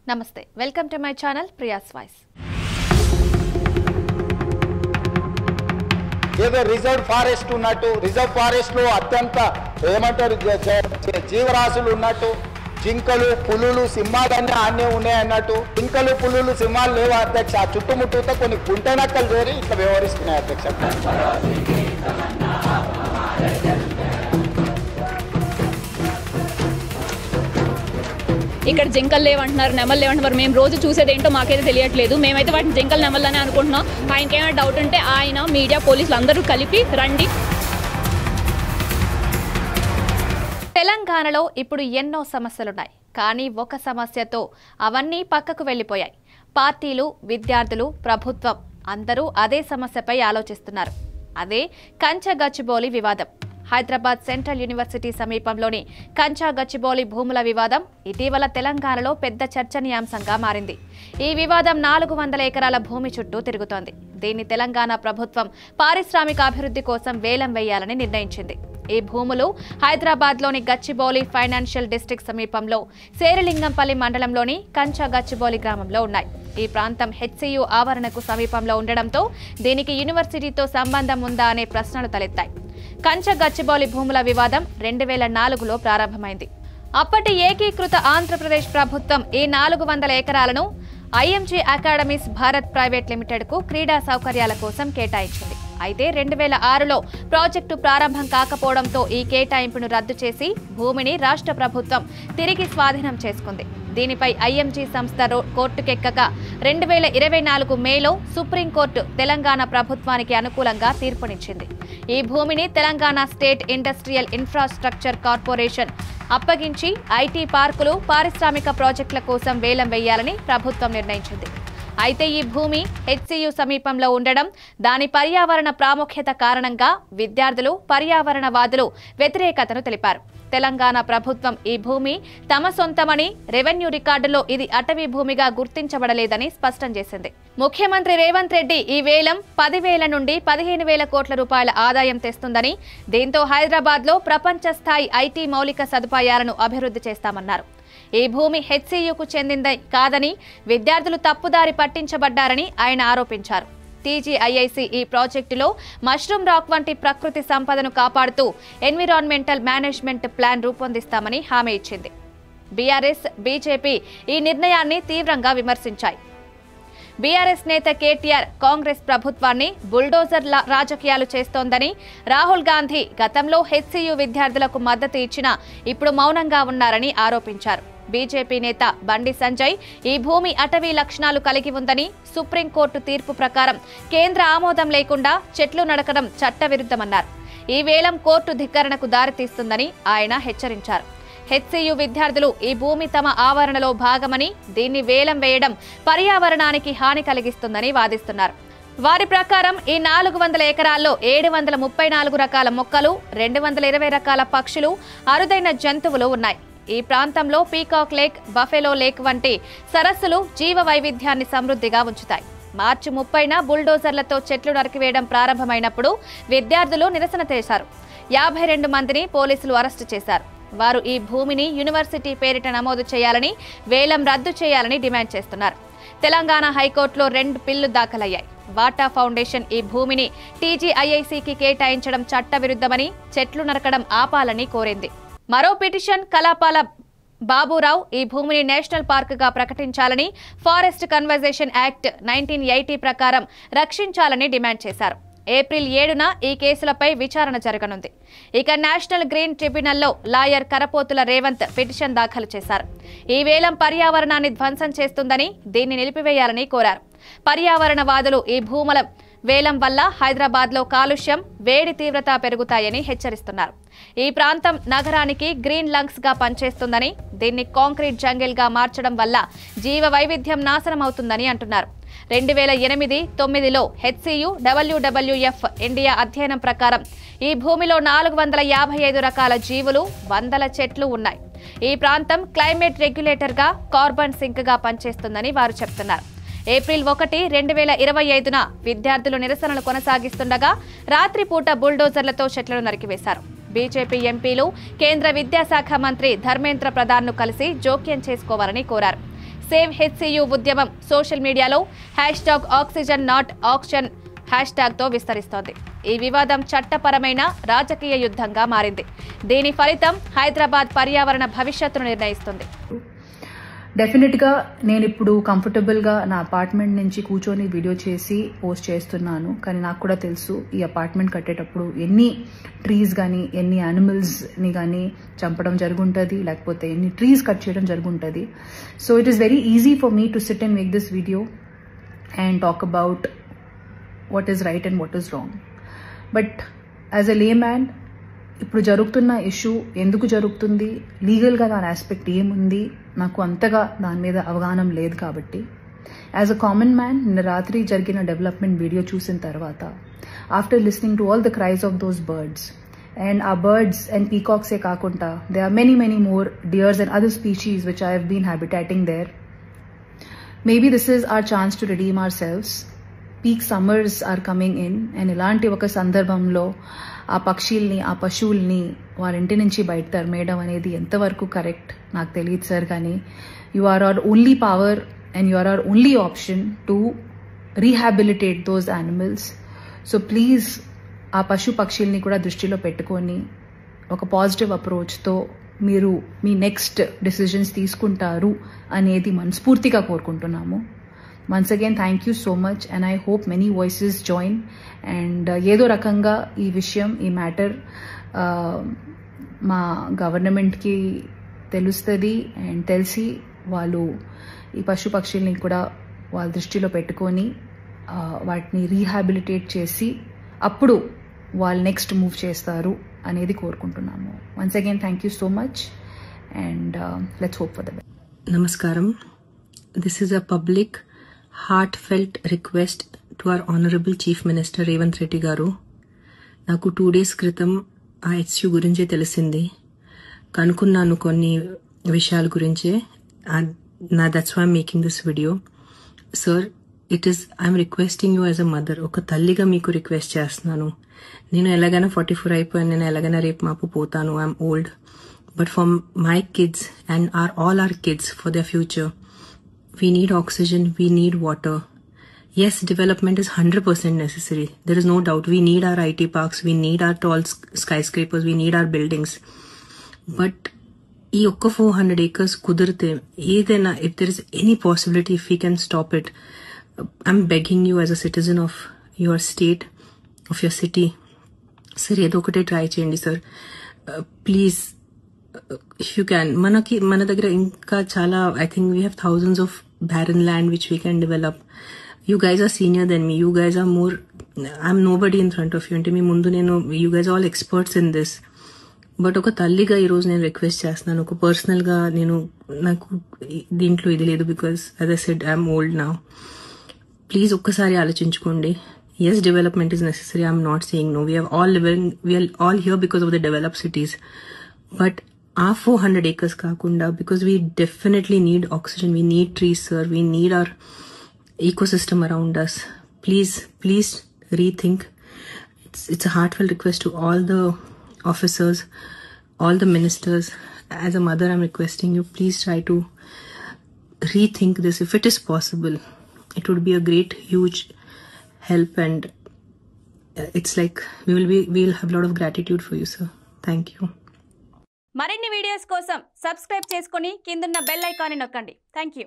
నమస్తే welcome to my channel Priya's voice. ఏదో reserve forest ఉన్నట్టు, రిజర్వ్ ఫారెస్ట్ లో అత్యంత ఏమంటారు జీవరాశులు ఉన్నట్టు, జింకలు పులులు సింహాలన్నీ ఆన్నే ఉన్నాయి అన్నట్టు, జింకలు పులులు సింహాలు లేవు అధ్యక్ష. ఆ చుట్టుముట్టుతో కొన్ని కుంటనక్కలు చేరి ఇట్లా వ్యవహరిస్తున్నాయి అధ్యక్ష. ఇక్కడ జింకలు లేవంటున్నారు, నెమలు లేవంటున్నారు. మేము రోజు చూసేది ఏంటో మాకైతే తెలియట్లేదు. మేమైతే వాటిని జింకలు నెమలని అనుకుంటున్నాం. ఆయనకి ఏమైనా డౌట్ ఉంటే ఆయన, మీడియా, పోలీసులు అందరూ కలిపి రండి. తెలంగాణలో ఇప్పుడు ఎన్నో సమస్యలున్నాయి. కానీ ఒక సమస్యతో అవన్నీ పక్కకు వెళ్లిపోయాయి. పార్టీలు, విద్యార్థులు, ప్రభుత్వం అందరూ అదే సమస్యపై ఆలోచిస్తున్నారు. అదే కంచగచ్చిబౌలి వివాదం. హైదరాబాద్ సెంట్రల్ యూనివర్సిటీ సమీపంలోని కంచగచ్చిబౌలి భూముల వివాదం ఇటీవల తెలంగాణలో పెద్ద చర్చనీయాంశంగా మారింది. ఈ వివాదం 400 ఎకరాల భూమి చుట్టూ తిరుగుతోంది. దీన్ని తెలంగాణ ప్రభుత్వం పారిశ్రామిక అభివృద్ధి కోసం వేలం వేయాలని నిర్ణయించింది. ఈ భూములు హైదరాబాద్లోని గచ్చిబౌలి ఫైనాన్షియల్ డిస్ట్రిక్ట్ సమీపంలో శేరిలింగంపల్లి మండలంలోని కంచగచ్చిబౌలి గ్రామంలో ఉన్నాయి. ఈ ప్రాంతం హెచ్సియు ఆవరణకు సమీపంలో ఉండడంతో దీనికి యూనివర్సిటీతో సంబంధం ఉందా అనే ప్రశ్నలు తలెత్తాయి. కంచగచ్చిబౌలి భూముల వివాదం 2004లో ప్రారంభమైంది. అప్పటి ఏకీకృత ఆంధ్రప్రదేశ్ ప్రభుత్వం ఈ 400 ఎకరాలను ఐఎంజీ అకాడమీస్ భారత్ ప్రైవేట్ లిమిటెడ్కు క్రీడా సౌకర్యాల కోసం కేటాయించింది. అయితే 2006లో ప్రాజెక్టు ప్రారంభం కాకపోవడంతో ఈ కేటాయింపును రద్దు చేసి భూమిని రాష్ట్ర ప్రభుత్వం తిరిగి స్వాధీనం చేసుకుంది. దీనిపై ఐఎంజీ సంస్థ కోర్టుకెక్కక 2024 మేలో సుప్రీంకోర్టు తెలంగాణ ప్రభుత్వానికి అనుకూలంగా తీర్పునిచ్చింది. ఈ భూమిని Telangana state industrial infrastructure corporation అప్పగించి ఐటీ పార్కులు, పారిశ్రామిక ప్రాజెక్టుల కోసం వేలం వేయాలని ప్రభుత్వం నిర్ణయించింది. అయితే ఈ భూమి హెచ్సియు సమీపంలో ఉండడం, దాని పర్యావరణ ప్రాముఖ్యత కారణంగా విద్యార్థులు, పర్యావరణవాదులు వ్యతిరేకతను తెలిపారు. తెలంగాణ ప్రభుత్వం ఈ భూమి తమ సొంతమని, రెవెన్యూ రికార్డులో ఇది అటవీ భూమిగా గుర్తించబడలేదని స్పష్టం చేసింది. ముఖ్యమంత్రి రేవంత్ రెడ్డి ఈ వేలం 10,000 నుండి 15,000 కోట్ల రూపాయల ఆదాయం తెస్తుందని, దీంతో హైదరాబాద్లో ప్రపంచ స్థాయి ఐటీ మౌలిక సదుపాయాలను అభివృద్ధి చేస్తామన్నారు. ఈ భూమి హెచ్సియుకు చెందింది కాదని, విద్యార్థులు తప్పుదారి పట్టించబడ్డారని ఆయన ఆరోపించారు. టీజీఐఐసి ఈ ప్రాజెక్టులో మష్రూమ్ రాక్ వంటి ప్రకృతి సంపదను కాపాడుతూ ఎన్విరాన్మెంటల్ మేనేజ్మెంట్ ప్లాన్ రూపొందిస్తామని హామీ ఇచ్చింది. బీఆర్ఎస్, బీజేపీ ఈ నిర్ణయాన్ని తీవ్రంగా విమర్శించాయి. బీఆర్ఎస్ నేత కేటీఆర్ కాంగ్రెస్ ప్రభుత్వాన్ని బుల్డోజర్ రాజకీయాలు చేస్తోందని, రాహుల్ గాంధీ గతంలో హెచ్సియు విద్యార్థులకు మద్దతు ఇచ్చినా ఇప్పుడు మౌనంగా ఉన్నారని ఆరోపించారు. బీజేపీ నేత బండి సంజయ్ ఈ భూమి అటవీ లక్షణాలు కలిగి ఉందని, సుప్రీంకోర్టు తీర్పు ప్రకారం కేంద్ర ఆమోదం లేకుండా చెట్లు నరకడం చట్టవిరుద్ధమన్నారు. ఈ వేలం కోర్టు ధిక్కరణకు దారితీస్తుందని ఆయన హెచ్చరించారు. హెచ్సియు విద్యార్థులు ఈ భూమి తమ ఆవరణలో భాగమని, దీన్ని వేలం వేయడం పర్యావరణానికి హాని కలిగిస్తుందని వాదిస్తున్నారు. వారి ప్రకారం ఈ 400 ఎకరాల్లో 734 రకాల మొక్కలు, 220 రకాల పక్షులు, అరుదైన జంతువులు ఉన్నాయి. ఈ ప్రాంతంలో పీకాక్ లేక్, బఫెలో లేక్ వంటి సరస్సులు జీవ వైవిధ్యాన్ని సమృద్ధిగా ఉంచుతాయి. మార్చి 30న బుల్డోజర్లతో చెట్లు నరికివేయడం ప్రారంభమైనప్పుడు విద్యార్థులు నిరసన చేశారు. 52 మందిని పోలీసులు అరెస్టు చేశారు. వారు ఈ భూమిని యూనివర్సిటీ పేరిట నమోదు చేయాలని, వేలం రద్దు చేయాలని డిమాండ్ చేస్తున్నారు. తెలంగాణ హైకోర్టులో 2 పిల్లు దాఖలయ్యాయి. వాటా ఫౌండేషన్ ఈ భూమిని టీజీఐఐసికి కేటాయించడం చట్టవిరుద్ధమని, చెట్లు నరకడం ఆపాలని కోరింది. మరో పిటిషన్ కలాపాల బాబురావు ఈ భూమిని నేషనల్ పార్కుగా ప్రకటించాలని, ఫారెస్ట్ కన్వర్జేషన్ యాక్ట్ 1980 ప్రకారం రక్షించాలని డిమాండ్ చేశారు. ఏప్రిల్ 7న ఈ కేసులపై విచారణ జరగనుంది. ఇక నేషనల్ గ్రీన్ ట్రిబ్యునల్లో లాయర్ కరపోతుల రేవంత్ పిటిషన్ దాఖలు చేశారు. ఈ వేలం పర్యావరణాన్ని ధ్వంసం చేస్తుందని, దీన్ని నిలిపివేయాలని కోరారు. పర్యావరణవాదులు ఈ భూముల వేలం వల్ల హైదరాబాద్లో కాలుష్యం, వేడి తీవ్రత పెరుగుతాయని హెచ్చరిస్తున్నారు. ఈ ప్రాంతం నగరానికి గ్రీన్ లంగ్స్ గా పనిచేస్తుందని, దీన్ని కాంక్రీట్ జంగిల్ గా మార్చడం వల్ల జీవ వైవిధ్యం నాశనం అవుతుందని అంటున్నారు. 2008-9లో హెచ్సియు WWF ఇండియా అధ్యయనం ప్రకారం ఈ భూమిలో 455 రకాల జీవులు, 100 చెట్లు ఉన్నాయి. ఈ ప్రాంతం క్లైమేట్ రెగ్యులేటర్ గా, కార్బన్ సింక్ గా పనిచేస్తుందని వారు చెప్తున్నారు. ఏప్రిల్ 1, 2025న విద్యార్థులు నిరసనలు కొనసాగిస్తుండగా రాత్రిపూట బుల్డోజర్లతో చెట్లను నరికివేశారు. బీజేపీ ఎంపీలు కేంద్ర విద్యాశాఖ మంత్రి ధర్మేంద్ర ప్రధాన్ను కలిసి జోక్యం చేసుకోవాలని కోరారు. సేవ్ హెచ్సియు ఉద్యమం సోషల్ మీడియాలో #ఆక్సిజన్ నాట్ ఆక్షన్ #తో విస్తరిస్తోంది. ఈ వివాదం చట్టపరమైన రాజకీయ యుద్ధంగా మారింది. దీని ఫలితం హైదరాబాద్ పర్యావరణ భవిష్యత్తును నిర్ణయిస్తుంది. డెఫినెట్గా నేను ఇప్పుడు కంఫర్టబుల్గా నా అపార్ట్మెంట్ నుంచి కూర్చొని వీడియో చేసి పోస్ట్ చేస్తున్నాను. కానీ నాకు కూడా తెలుసు ఈ అపార్ట్మెంట్ కట్టేటప్పుడు ఎన్ని ట్రీస్ కానీ ఎన్ని యానిమల్స్ని కానీ చంపడం జరుగుంటుంది, లేకపోతే ఎన్ని ట్రీస్ కట్ చేయడం జరుగుంటుంది. So it is very easy for me to sit and make this video and talk about what is right and what is wrong. But as a layman, ఇప్పుడు జరుగుతున్న ఇష్యూ ఎందుకు జరుగుతుంది, లీగల్గా దాని ఆస్పెక్ట్ ఏముంది, నాకు అంతగా దాని మీద అవగాహన లేదు. కాబట్టి యాజ్ అ కామన్ మ్యాన్ నిన్న రాత్రి జరిగిన డెవలప్మెంట్ వీడియో చూసిన తర్వాత after listening to all the cries of those birds and uh birds and పీకాక్సే కాకుండా they are many more deers and other species which I have been habitating there. Maybe this is our chance to redeem ourselves. Peak summers are coming in and ఇలాంటి ఒక సందర్భంలో ఆ పక్షుల్ని ఆ పశువుల్ని వారి ఇంటి నుంచి బయట తరిమేయడం అనేది ఎంతవరకు కరెక్ట్ నాకు తెలియదు సార్. కానీ you are our only power and you are our only option to rehabilitate those animals. So please ఆ పక్షుల్ని కూడా దృష్టిలో పెట్టుకొని ఒక పాజిటివ్ అప్రోచ్తో మీరు మీ నెక్స్ట్ డెసిజన్స్ తీసుకుంటారు అనేది మనస్ఫూర్తిగా కోరుకుంటున్నాము. Once again, thank you so much and I hope many voices join and ఏదో రకంగా ఈ విషయం ఈ మ్యాటర్ మా గవర్నమెంట్కి తెలుస్తుంది అండ్ తెలిసి వాళ్ళు ఈ పక్షుల్ని కూడా వాళ్ళ దృష్టిలో పెట్టుకొని వాటిని రీహాబిలిటేట్ చేసి అప్పుడు వాళ్ళు నెక్స్ట్ మూవ్ చేస్తారు అనేది కోరుకుంటున్నాము. Once again, thank you so much and let's hope for the best. Namaskaram. This is a public heartfelt request to our Honorable Chief Minister Revanth Reddy garu. నాకు 2 days క్రితం ఆ హెచ్యూ గురించే తెలిసింది. కనుక్కున్నాను కొన్ని విషయాల గురించే. That's why I'm making this video. Sir, I'm requesting you as a mother. ఒక తల్లిగా మీకు రిక్వెస్ట్ చేస్తున్నాను. నేను ఎలాగైనా 44 అయిపోయాను, నేను ఎలాగైనా రేపు మాపు పోతాను, I'm old. But for my kids and all our kids, for their future, we need oxygen, we need water. Yes, development is 100% necessary. There is no doubt. We need our IT parks, we need our tall skyscrapers, we need our buildings. But ee okka 400 acres kudirte, edaina, if there is any possibility, if we can stop it, I'm begging you as a citizen of your state, of your city. Sir, edo okate try cheyandi sir. Please, if you can. మన దగ్గర ఇంకా చాలా, I think we have thousands of barren land which we can develop. You guys are senior than me. You guys are more, I'm nobody in front of you. అంటే మీ ముందు నేను, you guys are all experts in this. But ఒక తల్లిగా ఈరోజు నేను request చేస్తున్నాను. ఒక పర్సనల్గా నాకు దీంట్లో ఇది లేదు, because as I said, I'm old now. Please ఒక్కసారి ఆలోచించుకోండి. Yes, development is necessary. I'm not saying no. We are all here because of the developed cities. But our 400 acres kakunda, because we definitely need oxygen, we need trees, sir, we need our ecosystem around us. Please rethink. It's a heartfelt request to all the officers, all the ministers. As a mother, I'm requesting you, please try to rethink this. If it is possible, it would be a great, huge help, and it's like we'll have a lot of gratitude for you, sir. Thank you. మరిన్ని videos కోసం subscribe చేసుకొని కిందున్న bell ఐకాన్ని నొక్కండి. Thank you.